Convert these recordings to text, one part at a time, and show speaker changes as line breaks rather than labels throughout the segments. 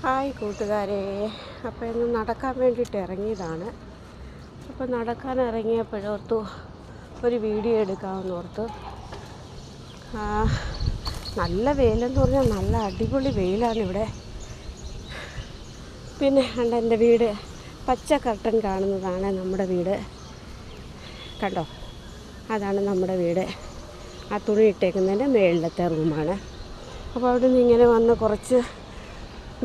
Hi കൂട്ടുകാരെ, അപ്പോൾ ഇന്ന് നടക്കാൻ വേണ്ടിയിട്ട് ഇറങ്ങിയതാണ്. അപ്പോൾ നടക്കാൻ ഇറങ്ങിയപ്പോഴോർത്തു ഒരു വീഡിയോ എടുക്കാമെന്ന് ഓർത്തു. നല്ല വെയിലെന്ന് പറഞ്ഞാൽ നല്ല അടിപൊളി വെയിലാണ് ഇവിടെ. പിന്നെ കണ്ട എൻ്റെ വീട് പച്ച കർട്ടൻ കാണുന്നതാണ് നമ്മുടെ വീട്. കണ്ടോ, അതാണ് നമ്മുടെ വീട്. ആ തുണി ഇട്ടേക്കുന്നതിൻ്റെ മുകളിലത്തെ റൂമാണ്. അപ്പോൾ അവിടെ നിന്ന് ഇങ്ങനെ വന്ന് കുറച്ച്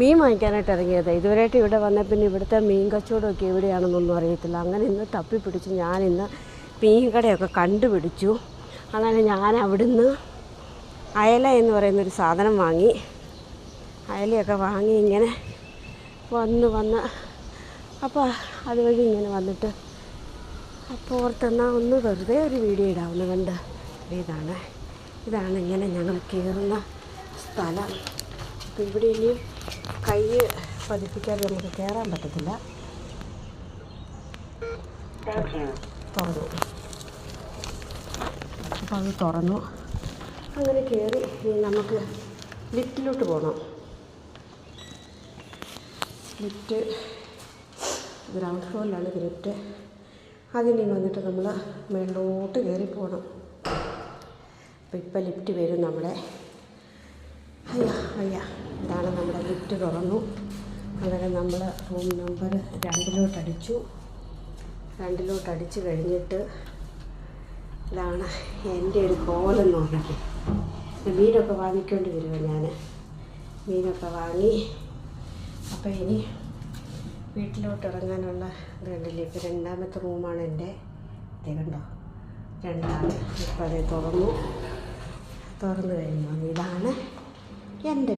മീൻ വാങ്ങിക്കാനായിട്ട് ഇറങ്ങിയത്. ഇതുവരെയായിട്ട് ഇവിടെ വന്ന പിന്നെ ഇവിടുത്തെ മീൻ കച്ചവടമൊക്കെ എവിടെയാണെന്നൊന്നും അറിയത്തില്ല. അങ്ങനെ ഇന്ന് തപ്പിപ്പിടിച്ച് ഞാനിന്ന് മീൻ കടയൊക്കെ കണ്ടുപിടിച്ചു. അങ്ങനെ ഞാൻ അവിടുന്ന് അയല എന്ന് പറയുന്നൊരു സാധനം വാങ്ങി. അയലയൊക്കെ വാങ്ങി ഇങ്ങനെ വന്ന് അപ്പോൾ അതുവഴി ഇങ്ങനെ വന്നിട്ട് അപ്പോൾ ഓർത്തെന്നാൽ ഒന്ന് വെറുതെ ഒരു വീഡിയോ ഇടാവുന്ന കണ്ട്. ഇതാണ് ഇങ്ങനെ ഞങ്ങൾ കയറുന്ന സ്ഥലം. അപ്പോൾ ഇവിടെ ഇനി കൈ പതിപ്പിക്കാതെ നമുക്ക് കയറാൻ പറ്റത്തില്ല. തുറന്നു. അപ്പോൾ അത് തുറന്നു. അങ്ങനെ കയറി നമുക്ക് ലിഫ്റ്റിലോട്ട് പോകണം. ലിഫ്റ്റ് ഗ്രൗണ്ട് ഫ്ലോറിലാണ് ലിഫ്റ്റ്. അതിനി വന്നിട്ട് നമ്മൾ മേളിലോട്ട് കയറി പോകണം. അപ്പോൾ ഇപ്പോൾ ലിഫ്റ്റ് വരും നമ്മുടെ. അയ്യ ഇതാണ് നമ്മുടെ ലിഫ്റ്റ് തുറന്നു. അങ്ങനെ നമ്മൾ റൂം നമ്പർ 2 2 കഴിഞ്ഞിട്ട് ഇതാണ് എൻ്റെ ഒരു കോലം നോക്കിയിട്ട്. മീനൊക്കെ വാങ്ങിക്കൊണ്ട് വരുമോ ഞാൻ. മീനൊക്കെ വാങ്ങി അപ്പോൾ ഇനി വീട്ടിലോട്ട് ഇറങ്ങാനുള്ള കണ്ടില്ലേ. ഇപ്പോൾ 2ാമത്തെ റൂമാണ് എൻ്റെ. കണ്ടോ, 2 ഇപ്പോൾ അത് തുറന്നു കഴിഞ്ഞു. ഇതാണ് എൻ്റെ